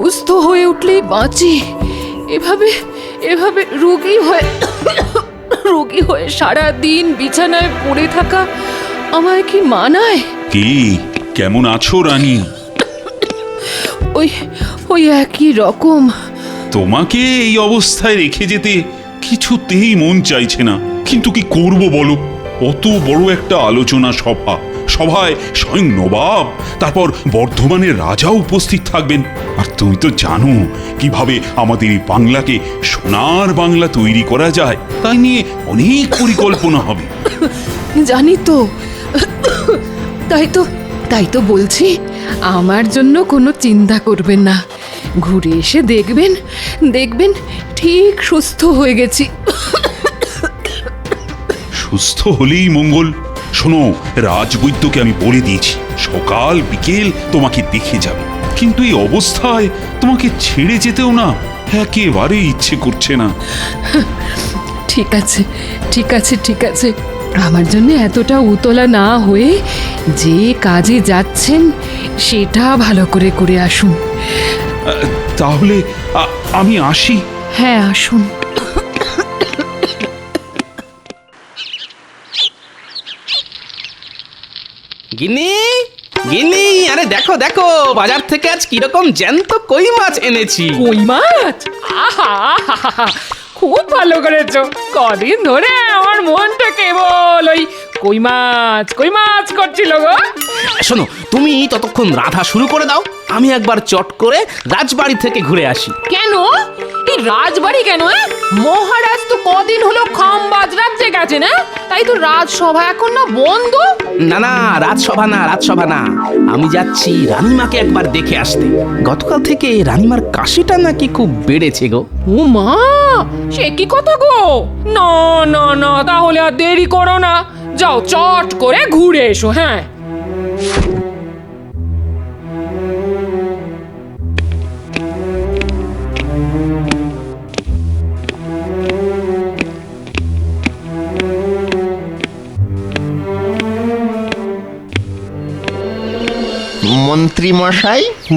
সুস্থ হয়ে উঠলেই বাঁচি। এভাবে এভাবে রোগী হয়ে সারা দিন বিছানায় পড়ে থাকা আমায় কি মানায়? কি কেমন আছো রানী? ওই ওই একই রকম। তোমাকে এই অবস্থায় রেখে যেতে কিছুতেই মন চাইছে না, কিন্তু কি করব বলো? অত বড় একটা আলোচনা সভায় স্বয়ং নবাব, তারপর বর্ধমানের রাজা উপস্থিত থাকবেন। আর তুমি তো জানো কিভাবে আমাদের এই বাংলাকে সোনার বাংলা তৈরি করা যায়। তাই নিয়ে অনেক পরিকল্পনা হবে। জানি তো, তাই তো বলছি, আমার জন্য কোনো চিন্তা করবেন না। ঘুরে এসে দেখবেন ঠিক সুস্থ হয়ে গেছি। সুস্থ হলেই মঙ্গল। শোনো, রাজবৈদ্যকে আমি বলে দিয়েছি সকাল বিকেল তোমাকে দেখে যাবে, কিন্তু এই অবস্থায় তোমাকে ছেড়ে যেতেও না একেবারে ইচ্ছে করছে না। ঠিক আছে ঠিক আছে ঠিক আছে, আমার জন্য এতটা উতলা না হয়ে যে কাজে যাচ্ছেন সেটা ভালো করে করে আসুন। তাহলে আমি আসি। হ্যাঁ, আসুন। গিন্নি, গিন্নি, আরে দেখো দেখো, বাজার থেকে আজ কিরকম জ্যান্ত কই মাছ এনেছি। কই মাছ? আহা, খুব ভালো করেছো। কদিন ধরে আমার মনটা কেবল ওই কই মাছ করছিল গো। শোনো, তুমি ততক্ষণ রাধা শুরু করে দাও, আমি একবার চট করে রাজবাড়ি থেকে ঘুরে আসি। কেন? এই রাজবাড়ি কেন? মহারাজ তো কদিন হলো খামবাজ রাজ্যে গেছে না, তাই তো রাজসভা এখন না বন্ধ। না না, রাজসভা না, আমি যাচ্ছি রানীমাকে একবার দেখে আসতে। গতকাল থেকে রানীমার কাশিটা নাকি খুব বেড়েছে গো। ও মা, সে কি কথা গো? না না না, তাহলে আর দেরি করো না, যাও চট করে ঘুরে এসো। হ্যাঁ,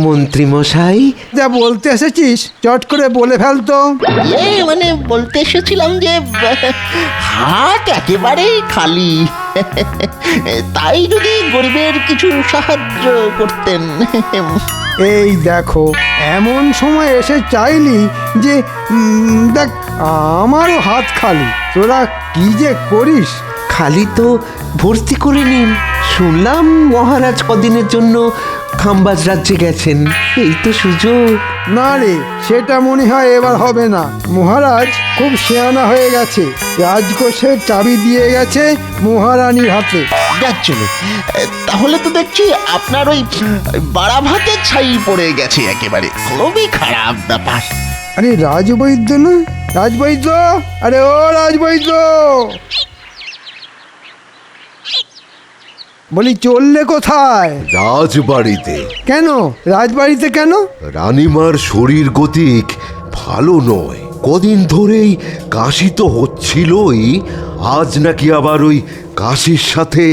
মন্ত্রী মশাই, যা বলতে এসেছিস চট করে বলে ফেলতো। মানে বলতে এসেছিলাম যে হাট একেবারেই খালি, তাই যদি গরিবের কিছু সাহায্য করতেন। এই দেখো, এমন সময় এসে চাইলি যে দেখ আমারও হাত খালি, তোরা কি যে করিস। খালি তো ভর্তি করে নিন। শুনলাম মহারাজ কদিনের জন্য খামবাজ রাজ্যে গেছেন, এই তো সুযোগ। না রে, সেটা মনে হয় এবার হবে না। মহারাজ খুব শেয়ানা হয়ে গেছে, রাজকোষের চাবি দিয়ে গেছে মহারানীর হাতে। যাচ্ছিল তাহলে তো দেখছি আপনার ওই বাড়া ভাতের ছাই পড়ে গেছে একেবারে, খুবই খারাপ ব্যাপার। আরে রাজবৈদ্য না, রাজবৈদ্য, আরে ও রাজবৈদ্য, বলি চললে কোথায়? রাজবাড়িতে। কেন রাজবাড়িতে কেন? রানীমার শরীর গতিক ভালো নয়, কদিন ধরেই কাশি তো হচ্ছিলই, আজ নাকি আবার ওই কাশির সাথে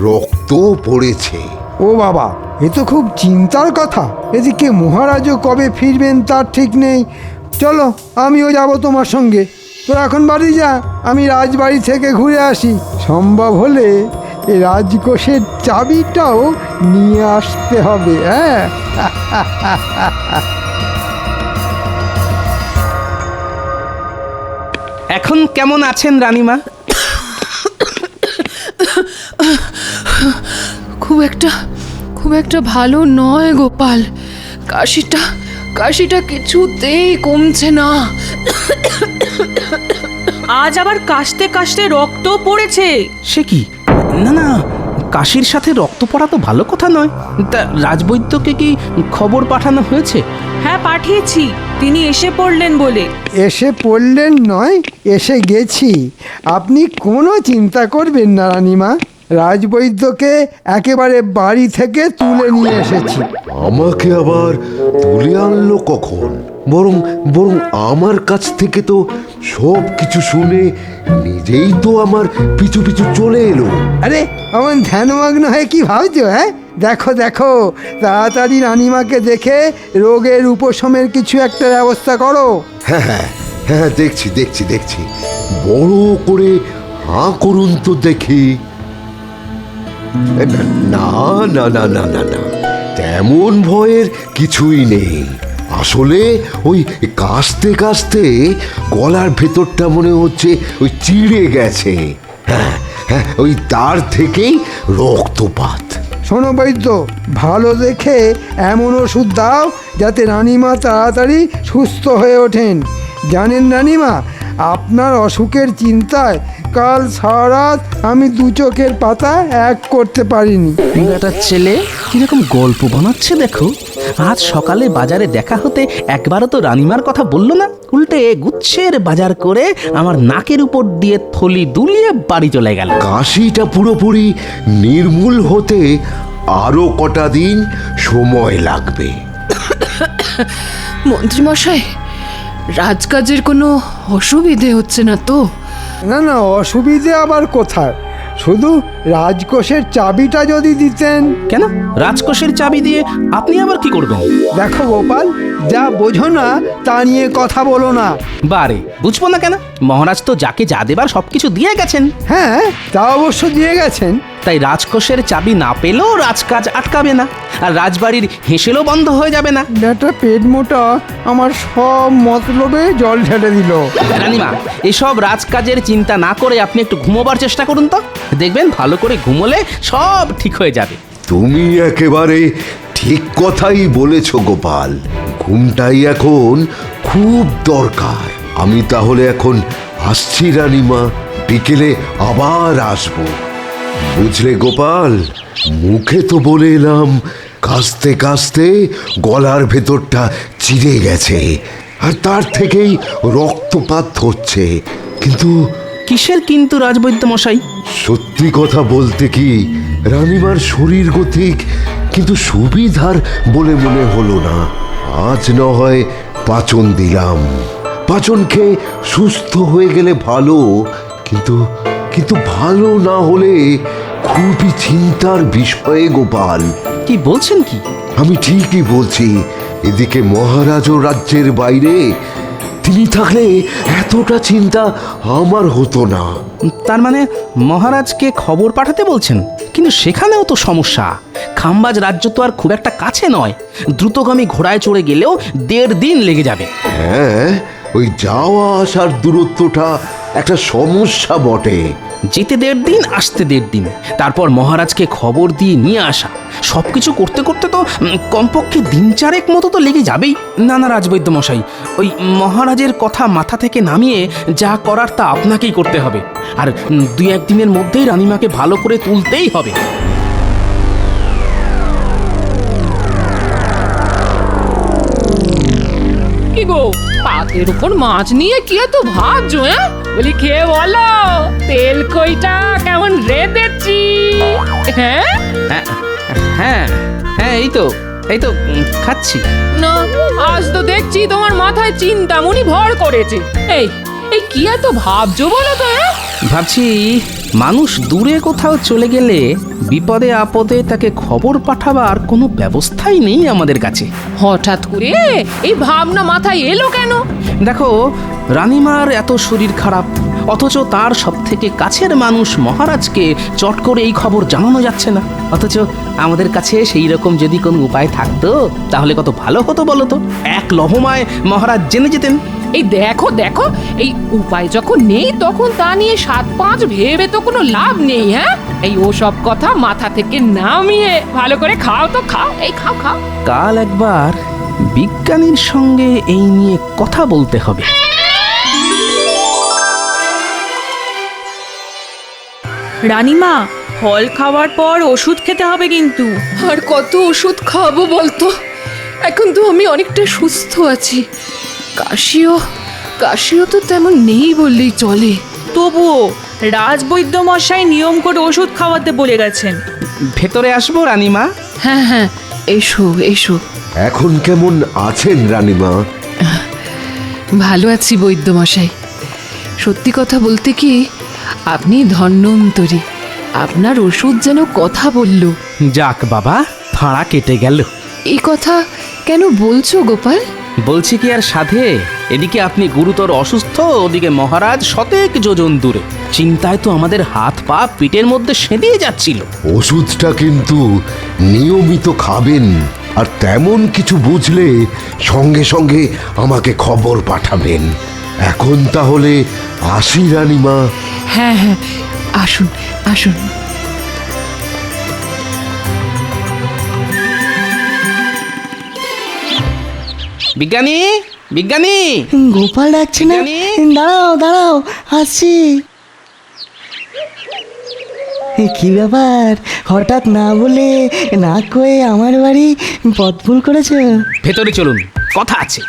রক্ত পড়েছে। ও বাবা, এ তো খুব চিন্তার কথা। এদিকে মহারাজও কবে ফিরবেন তার ঠিক নেই। চলো, আমিও যাব তোমার সঙ্গে। তোরা এখন বাড়ি যা, আমি রাজবাড়ি থেকে ঘুরে আসি। সম্ভব হলে এই রাজকোষের চাবিটাও নিয়ে আসতে হবে। হ্যাঁ, এখন কেমন আছেন রানীমা? খুব একটা ভালো নয় গোপাল। কাশিটা কিছুতেই কমছে না। আজ আবার কাশতে কাশতে রক্ত পড়েছে। সে কি? না না, কাশির সাথে রক্ত পড়া তো ভালো কথা নয়। তা রাজবৈদ্যকে কি খবর পাঠানো হয়েছে? হ্যাঁ, পাঠিয়েছি, তিনি এসে পড়লেন বলে। এসে পড়লেন নয়, এসে গেছি। আপনি কোনো চিন্তা করবেন না রানীমা। রাজবৈদ্যকে একেবারে বাড়ি থেকে তুলে নিয়ে এসেছি। আমাকে আবার তুলে আনলো কখন? বরং বরং আমার কাছ থেকে তো সব কিছু শুনে নিজেই তো আমার পিছু পিছু চলে এলো। আরে আমার ধ্যানমগ্ন হয়ে কি ভাবছো? হ্যাঁ, দেখো দেখো, তাড়াতাড়ি রানীমাকে দেখে রোগের উপশমের কিছু একটা ব্যবস্থা করো। হ্যাঁ হ্যাঁ হ্যাঁ, দেখছি দেখছি দেখছি, বড় করে হাঁ করুন তো দেখি। না না না না না না, তেমন ভয়ের কিছুই নেই। আসলে ওই কাশতে কাশতে গলার ভেতরটা মনে হচ্ছে ওই চিড়ে গেছে। হ্যাঁ হ্যাঁ, ওই তার থেকেই রক্তপাত। শোনো বৈদ্য, ভালো দেখে এমন ওষুধ দাও যাতে রানীমা তাড়াতাড়ি সুস্থ হয়ে ওঠেন। জানেন রানীমা, আপনার অসুখের চিন্তায় কাল সারা রাত আমি দু চোখের পাতা এক করতে পারিনি। বেটার ছেলে কিরকম গল্প বানাচ্ছে দেখো। আজ সকালে বাজারে দেখা হতে একবারও তো রানীমার কথা বললো না, উল্টে গুচ্ছের বাজার করে আমার নাকের উপর দিয়ে থলি দুলিয়ে বাড়ি চলে গেল। কাশিটা পুরোপুরি নির্মূল হতে আরো কটা দিন সময় লাগবে। মন্ত্রীমশাই, রাজকাজের কোনো অসুবিধে হচ্ছে না তো? না না, অসুবিধে আবার কোথায়, শুধু রাজকোষের চাবিটা যদি দিতেন। কেন, রাজকোষের চাবি দিয়ে আপনি আবার কি করবেন? দেখো গোপাল, যা বোঝো না তা নিয়ে কথা বলো না। বারে, বুঝবো না কেন? মহারাজ তো যাকে যা দেবার সবকিছু দিয়ে গেছেন। হ্যাঁ, তা অবশ্য দিয়ে গেছেন। তাই রাজকোষের চাবি না পেলেও রাজকাজ আটকাবে না, আর রাজবাড়ির হেসেলও বন্ধ হয়ে যাবে না। ব্যাটা পেট মোটা আমার সব মতলবে জল ঢেলে দিল। রানীমা, এসব রাজকাজের চিন্তা না করে আপনি একটু ঘুমোবার চেষ্টা করুন তো, দেখবেন ভালো করে ঘুমোলে সব ঠিক হয়ে যাবে। তুমি একেবারে ঠিক কথাই বলেছ গোপাল, ঘুমটাই এখন খুব দরকার। আমি তাহলে এখন আসছি রানীমা, বিকেলে আবার আসবো। বুঝলে গোপাল, মুখে তো বলে এলাম কাশতে কাশতে গলার ভেতরটা চিড়ে গেছে আর তার থেকেই রক্তপাত হচ্ছে, কিন্তু কিসের কিন্তু রাজবৈদ্য মশাই? সত্যি কথা বলতে কি, রানীমার শরীর গতিক কিন্তু সুবিধার বলে মনে হলো না। আজ না হয় পাচন দিলাম, পাচন খেয়ে সুস্থ হয়ে গেলে ভালো, কিন্তু কিন্তু ভালো না হলে খুবই চিন্তার বিষয়ে গোপাল। কি বলছেন কি? আমি ঠিকই বলছি। এদিকে মহারাজও রাজ্যের বাইরে, তিনি থাকলে এতটা চিন্তা আমার হতো না। তার মানে মহারাজকে খবর পাঠাতে বলছেন? কিন্তু সেখানেও তো সমস্যা। খাম্বাজ রাজ্য তো আর খুব একটা কাছে নয়, দ্রুতগামী ঘোড়ায় চড়ে গেলেও 1.5 দিন লেগে যাবে। হ্যাঁ, ওই যাওয়া আসার দূরত্বটা একটা সমস্যা বটে। যেতে 1.5 দিন, আসতে 1.5 দিন, তারপর মহারাজকে খবর দিয়ে নিয়ে আসা, সবকিছু করতে করতে তো কমপক্ষে 3-4 মতো তো লেগে যাবেই। না না রাজবৈদ্য মশাই, ওই মহারাজের কথা মাথা থেকে নামিয়ে যা করার তা আপনাকেই করতে হবে, আর 2-1 দিনের মধ্যেই রানীমাকে ভালো করে তুলতেই হবে। কি গো, পাতের উপর মাছ নিয়ে কি এত ভাবছো? হ্যাঁ, বলি খেয়ে বলো, তেল কইটা কেমন রেঁধেছি? হ্যাঁ হ্যাঁ হ্যাঁ হ্যাঁ, এই তো খাচ্ছি। না, আজ তো দেখছি তোমার মাথায় চিন্তামণি ভর করেছে। এই এই কি এত ভাবছো বলো তো? হ্যাঁ, ভাবছি মানুষ দূরে কোথাও চলে গেলে বিপদে আপদে তাকে খবর পাঠাবার কোনো ব্যবস্থাই নেই আমাদের কাছে। হঠাৎ করে এই ভাবনা মাথায় এলো কেন? দেখো, রানীমার এত শরীর খারাপ, অথচ তার সব থেকে কাছের মানুষ মহারাজকে চট করে এই খবর জানানো যাচ্ছে না। অথচ আমাদের কাছে সেই রকম যদি কোনো উপায় থাকতো তাহলে কত ভালো হতো বলো তো। এক লহমায় মহারাজ জেনে যেতেন। এই দেখো দেখো, এই উপায় যখন নেই তখন তা নিয়ে 7-5 ভেবে তো কোনো লাভ নেই। হ্যাঁ, এই ওসব কথা মাথা থেকে নামিয়ে ভালো করে খাও তো খাও, এই খাও খাও। কাল একবার বিজ্ঞানীর সঙ্গে এই নিয়ে কথা বলতে হবে। রানীমা, ফল খাওয়ার পর ওষুধ খেতে হবে কিন্তু। আর কত ওষুধ খাবো বলতো? এখন তো আমি অনেকটা সুস্থ আছি, কাশিও তো তেমন নেই বললেই চলে। তবুও রাজবৈদ্য মশাই নিয়ম করে ওষুধ খাওয়াতে বলে গেছেন। ভেতরে আসবো রানীমা? হ্যাঁ হ্যাঁ, এসো এসো। এখন কেমন আছেন রানীমা? ভালো আছি বৈদ্যমশাই। সত্যি কথা বলতে কি, আপনি ধন্বন্তরী। আপনার ওষুধ যেন কথা বলল। যাক বাবা, ফাঁড়া কেটে গেল। এই কথা কেন বলছো গোপাল? বলছি কি আর সাধে, এদিকে আপনি গুরুতর অসুস্থ, ওদিকে মহারাজ শতেক যোজন দূরে। চিন্তায় তো আমাদের হাত পা পিঠের মধ্যে সেঁধিয়ে যাচ্ছিল। ওষুধটা কিন্তু নিয়মিত খাবেন, আর তেমন কিছু বুঝলে সঙ্গে সঙ্গে আমাকে খবর পাঠাবেন। এখন তাহলে আসি রানীমা। হ্যাঁ হ্যাঁ, আসুন আসুন। বিজ্ঞানী, বিজ্ঞানী! গোপাল ডাকছে না? বিজ্ঞানী? দাঁড়াও দাঁড়াও, আসছি। কি ব্যাপার, হঠাৎ না বলে না কয়ে আমার বাড়ি পথ ভুল করেছো? ভেতরে চলুন, কথা আছে।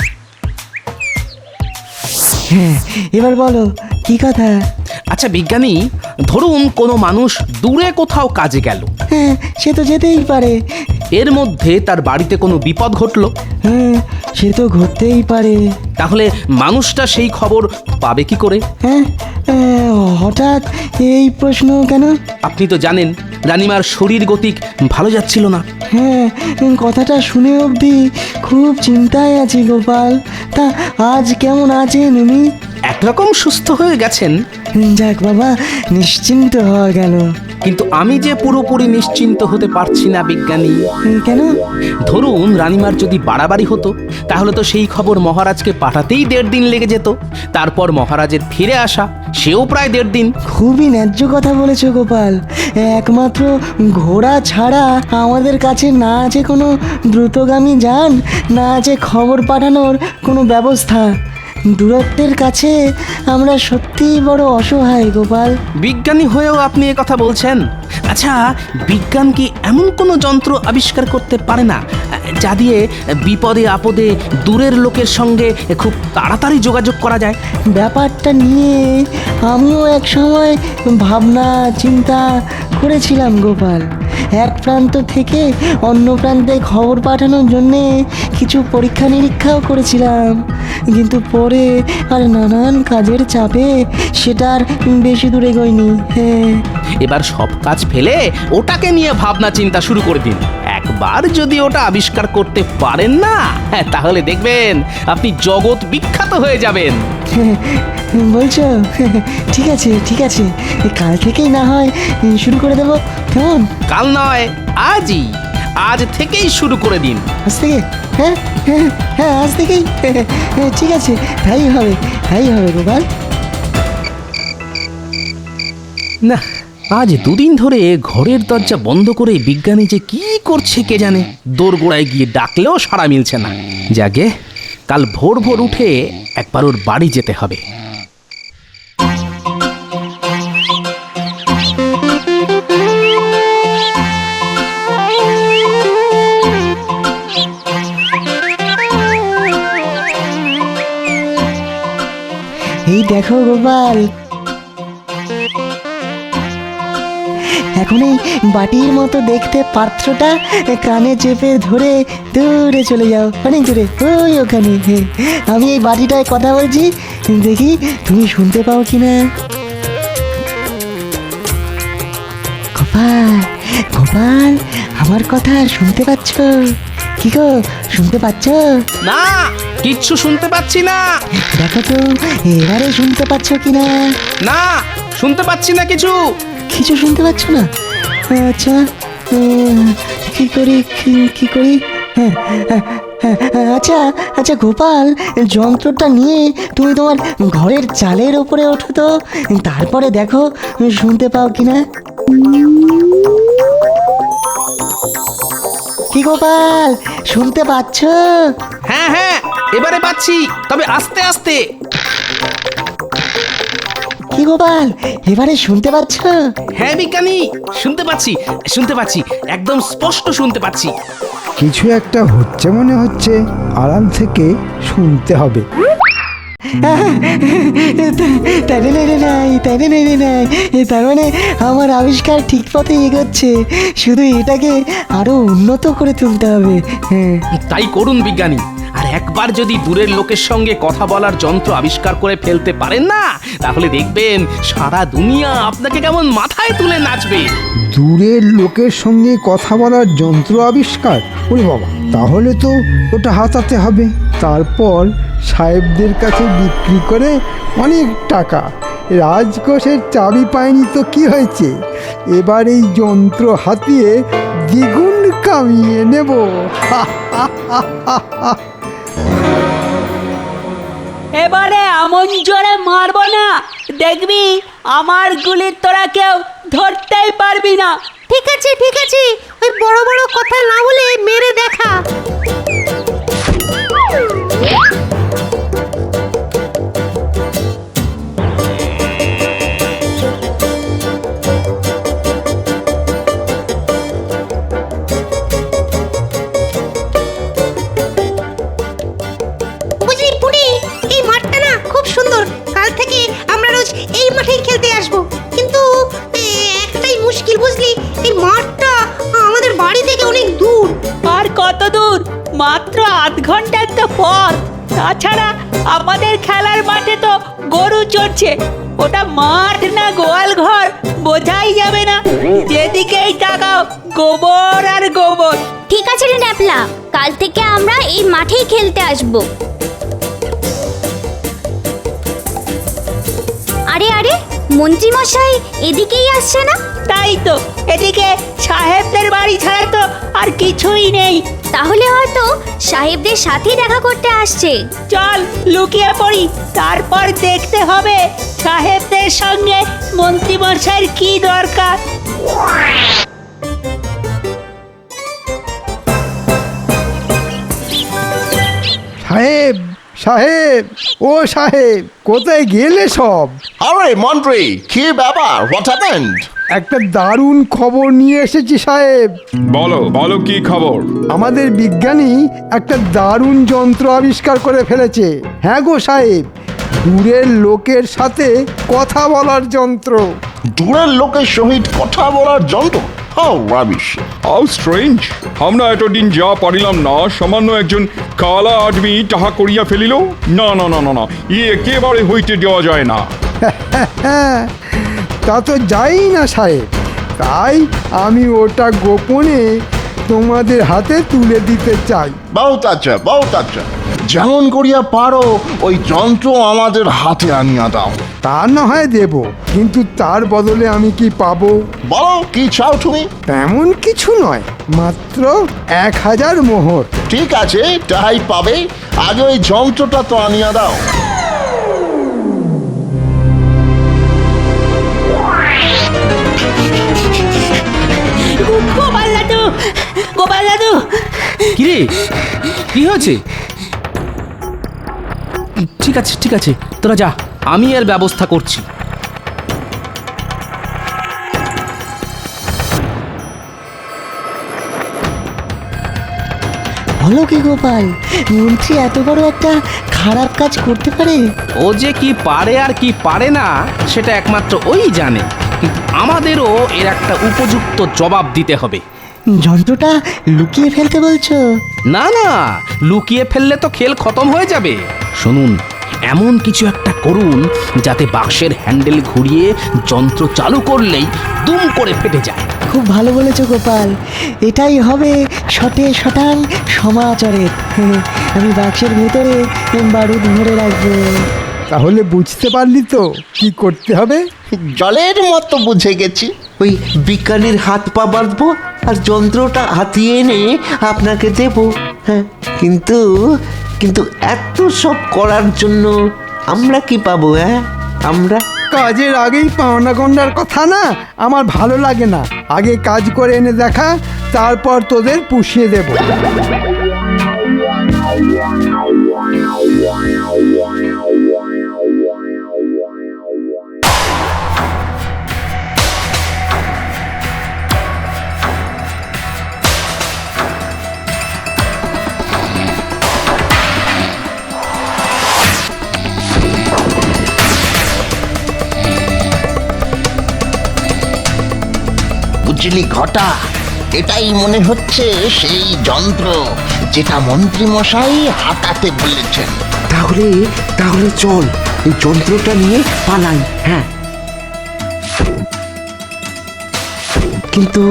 হ্যাঁ, এবার বলো কি কথা? আচ্ছা বিজ্ঞানী, ধরুন কোনো মানুষ দূরে কোথাও কাজে গেল, হ্যাঁ, সে তো যেতেই পারে। এর মধ্যে তার বাড়িতে কোনো বিপদ ঘটলো, হ্যাঁ, সে তো ঘটতেই পারে। তাহলে মানুষটা সেই খবর পাবে কি করে? হ্যাঁ, হঠাৎ এই প্রশ্ন কেন? আপনি তো জানেন রানীমার শরীর গতিক ভালো যাচ্ছিল না। হ্যাঁ, কথাটা শুনে অবধি খুব চিন্তায় আছি গোপাল। তা আজ কেমন আছেন উনি? একরকম সুস্থ হয়ে গেছেন, যাক বাবা, নিশ্চিন্ত হওয়া গেল। কিন্তু আমি যে পুরোপুরি নিশ্চিন্ত হতে পারছি না বিজ্ঞানী। কেন? ধরুন রানীমার যদি বাড়াবাড়ি হতো, তাহলে তো সেই খবর মহারাজকে পাঠাতেই 1.5 দিন লেগে যেত। তারপর মহারাজের ফিরে আসা, সেও প্রায় 1.5 দিন। খুবই ন্যায্য কথা বলেছ গোপাল। একমাত্র ঘোড়া ছাড়া আমাদের কাছে না আছে কোনো দ্রুতগামী যান, না আছে খবর পাঠানোর কোনো ব্যবস্থা। দূরত্বের কাছে আমরা সত্যিই বড় অসহায় গোপাল। বিজ্ঞানী হয়েও আপনি এ কথা বলছেন? আচ্ছা, বিজ্ঞান কি এমন কোনো যন্ত্র আবিষ্কার করতে পারে না যা দিয়ে বিপদে আপদে দূরের লোকের সঙ্গে খুব তাড়াতাড়ি যোগাযোগ করা যায়? ব্যাপারটা নিয়ে আমিও এক সময় ভাবনা চিন্তা করেছিলাম গোপাল। এক প্রান্ত থেকে অন্য প্রান্তে খবর পাঠানোর জন্যে কিছু পরীক্ষা নিরীক্ষাও করেছিলাম, কিন্তু পরে আর নানান কাজের চাপে সেটা আর বেশি দূরে গইনি। হ্যাঁ, এবার সব কাজ ফেলে ওটাকে নিয়ে ভাবনা চিন্তা শুরু করে দিন। একবার যদি ওটা আবিষ্কার করতে পারেন না, তাহলে দেখবেন আপনি জগৎ বিখ্যাত হয়ে যাবেন। বলছো? ঠিক আছে ঠিক আছে, কাল থেকেই না হয় শুরু করে দেবো, কেমন? কাল নয়, আজই, আজ থেকেই শুরু করে দিন। আজ থেকে? হ্যাঁ হ্যাঁ হ্যাঁ, আজ থেকেই। ঠিক আছে, তাই হবে, তাই হবে গোপাল। না, আজ 2 দিন ধরে ঘরের দরজা বন্ধ করে বিজ্ঞানী যে কি করছে কে জানে। দোরগোড়ায় গিয়ে ডাকলেও সাড়া মিলছে না। যাকে কাল ভোর ভোর উঠে একবার ওর বাড়ি যেতে হবে। এই দেখো গোপাল, এখন এই বাটির মতো দেখতে পাত্রটা কানে চেপে ধরে দূরে চলে যাও, অনেক দূরে, ওই ওখানে। আমি এই বাটিটায় কথা বলছি, দেখি তুমি শুনতে পাও কিনা। গোপাল, গোপাল, আমার কথা শুনতে পাচ্ছ? কি গো, শুনতে পাচ্ছ? না, কিচ্ছু শুনতে পাচ্ছি না। দেখো তো এবারে শুনতে পাচ্ছ কিনা। না, শুনতে পাচ্ছি না কিছু। কিছু শুনতে পাচ্ছ না? আচ্ছা, কি করি কি করি? হ্যাঁ, আচ্ছা আচ্ছা গোপাল, যন্ত্রটা নিয়ে তুমি তোমার ঘরের চালের ওপরে ওঠো তো, তারপরে দেখো শুনতে পাও কিনা। কি গোপাল, শুনতে পাচ্ছ? হ্যাঁ হ্যাঁ, এবারে পাচ্ছি, তবে আস্তে আস্তে। কি গোপাল, এবারে শুনতে পাচ্ছ? হ্যাঁ বিজ্ঞানী, শুনতে পাচ্ছি, শুনতে পাচ্ছি, একদম স্পষ্ট শুনতে পাচ্ছি। কিছু একটা হচ্ছে মনে হচ্ছে, আড়াল থেকে শুনতে হবে। তাই নাই। তার মানে আমার আবিষ্কার ঠিক পথে এগোচ্ছে, শুধু এটাকে আরো উন্নত করে তুলতে হবে। হ্যাঁ, তাই করুন বিজ্ঞানী। আর একবার যদি দূরের লোকের সঙ্গে কথা বলার যন্ত্র আবিষ্কার করে ফেলতে পারেন না, তাহলে দেখবেন সারা দুনিয়া আপনাকে কেমন মাথায় তুলে নাচবে। দূরের লোকের সঙ্গে কথা বলার যন্ত্র আবিষ্কার, ওরে বাবা, তাহলে তো ওটা হাতাতে হবে, তারপর সাহেবদের কাছে বিক্রি করে অনেক টাকা। রাজকোষের চাবি পায়নি তো কি হয়েছে, এবার এই যন্ত্র হাতিয়ে দ্বিগুণ কামিয়ে নেব। এবারে এমন জোরে মারবো না, দেখবি আমার গুলির তোরা কেউ ধরতেই পারবি না। ঠিক আছে, ওই বড় বড় কথা না বলে মেরে দেখা। বুঝলি পুনি, এই মাঠটা না খুব সুন্দর, কাল থেকে আমরা রোজ এই মাঠেই খেলতে আসবো। কিন্তু একটাই মুশকিল বুঝলি, এই মাঠটা আমাদের বাড়ি থেকে অনেক দূর। আর কত দূর? মাত্র আধ ঘন্টার তো পথ। তাছাড়া আমাদের খেলার মাঠে তো গরু চড়ছে, ওটা মাঠ না গোয়াল ঘর বোঝাই যাবে না। যেদিকেই তাকাও গোবর আর গোবর। ঠিক আছে রে ন্যাপলা, কাল থেকে আমরা এই মাঠেই খেলতে আসবো। আরে মন্ত্রী মশাই এদিকেই আসছে না? তাই তো, এদিকে সাহেবদের বাড়ি ছাড়া তো আর কিছুই নেই। তাহলে হয়তো সাহেবদের সাথে দেখা করতে আসছে। চল লুকিয়ে পড়ি, তারপর দেখতে হবে সাহেবদের সঙ্গে মন্ত্রী মশাইয়ের কি দরকার। সাহেব, ও সাহেব, কোথায় গেলে সব? আরে মন্ত্রী, কি ব্যাপার? What happened? একটা দারুণ খবর নিয়ে এসেছি সাহেব। বলো কি খবর? আমাদের বিজ্ঞানী একটা দারুণ যন্ত্র আবিষ্কার করে ফেলেছে। হ্যাঁ গো সাহেব, দূরের লোকের সাথে কথা বলার যন্ত্র। দূরের লোকের সহিত কথা বলার যন্ত্র? How rubbish! How strange! আমরা এতদিন যা পারিলাম না, সামান্য একজন কালা আদমি তাহা করিয়া ফেলিল। না, একেবারে হইতে দেওয়া যায় না। তা তো যাই না সাহেব, তাই আমি ওটা গোপনে তোমাদের হাতে তুলে দিতে চাই। বহুত আচ্ছা। যেমন করিয়া পারো ওই যন্ত্র আমাদের হাতে আনিয়া দাও। তা না হয় দেব, কিন্তু তার বদলে আমি কি পাবো? বলো, কি চাও তুমি? তেমন কিছু নয়, মাত্র 1000 মোহর। ঠিক আছে, তাই পাবে। আগে ওই যন্ত্রটা তো আনিয়া দাও। গোপাল দাদু, কিরে, কি হয়েছে? ঠিক আছে, তোরা যা, আমি এর ব্যবস্থা করছি। বলো কি গোপাল, মন্ত্রী এত বড় একটা খারাপ কাজ করতে পারে? ও যে কি পারে আর কি পারে না সেটা একমাত্র ওই জানে, কিন্তু আমাদেরও এর একটা উপযুক্ত জবাব দিতে হবে। যন্ত্রটা লুকিয়ে ফেলতে বলছো? না, লুকিয়ে ফেললে তো খেল খতম হয়ে যাবে। শুনুন, এমন কিছু একটা করুন যাতে বাক্সের হ্যান্ডেল ঘুরিয়ে যন্ত্র চালু করলেই দুম করে ফেটে যায়। খুব ভালো বলেছো গোপাল, এটাই হবে শটাং সমাচারের। আমি বাক্সের ভেতরে বারুদ ভরে রাখবো। তাহলে বুঝতে পারলি তো কি করতে হবে? জলের মতো বুঝে গেছি। ওই বিজ্ঞানীর হাত পা বাঁধবো আর যন্ত্রটা হাতিয়ে এনে আপনাকে দেব। হ্যাঁ, কিন্তু এত সব করার জন্য আমরা কি পাবো? আমরা কাজের আগেই পাওনা গন্ডার কথা না আমার ভালো লাগে না। আগে কাজ করে এনে দেখা, তারপর তোদের পুষিয়ে দেব। বিজলি ঘটা, এটাই মনে হচ্ছে সেই যন্ত্র যেটা মন্ত্রী মশাই হাতাতে বলেছেন। তাহলে তাহলে চল এই যন্ত্রটা নিয়ে পালাই। হ্যাঁ, কিন্তু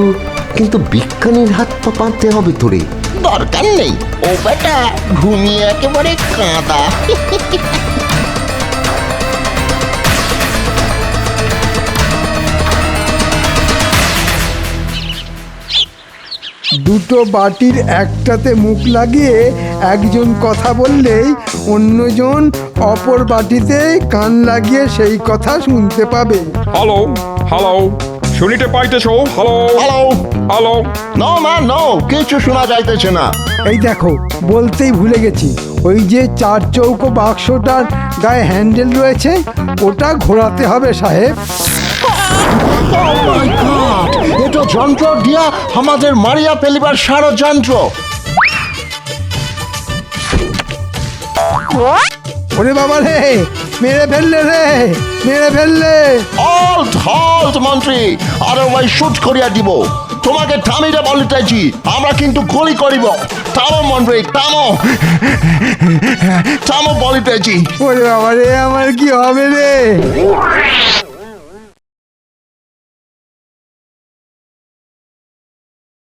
কিন্তু বিজ্ঞানীর হাত পা বাঁধতে হবে তোরে। দরকার নেই, ও বেটা ঘুমিয়ে একেবারে কাঁদা। দুটো বাটির একটাতে মুখ লাগিয়ে একজন কথা বললেই অন্যজন অপর বাটিতে কান লাগিয়ে সেই কথা শুনতে পাবে। হ্যালো হ্যালো, শুনিতে পাইতেছো? Hello hello hello. No man no, কিছু শোনা যাইতেছে না। এই দেখো, বলতেই ভুলে গেছি, ওই যে 4 চৌকো বাক্সটার গায়ে হ্যান্ডেল রয়েছে ওটা ঘোরাতে হবে সাহেব। এটা যন্ত্র দিয়া আমাদের মারিয়া ফেলিবার ষড়যন্ত্র। ওরে বাবা রে, মেরে ফেললে রে, মেরে ফেললে। হল্ট হল্ট মন্ত্রী, আরে ভাই শুট করিয়া দিব। তোমাকে থামিতে বলিতেছি, আমরা কিন্তু গুলি করিব। থামো মন্ত্রী, থামো থামো বলিতেছি। ওরে বাবা রে, আমার কি হবে রে?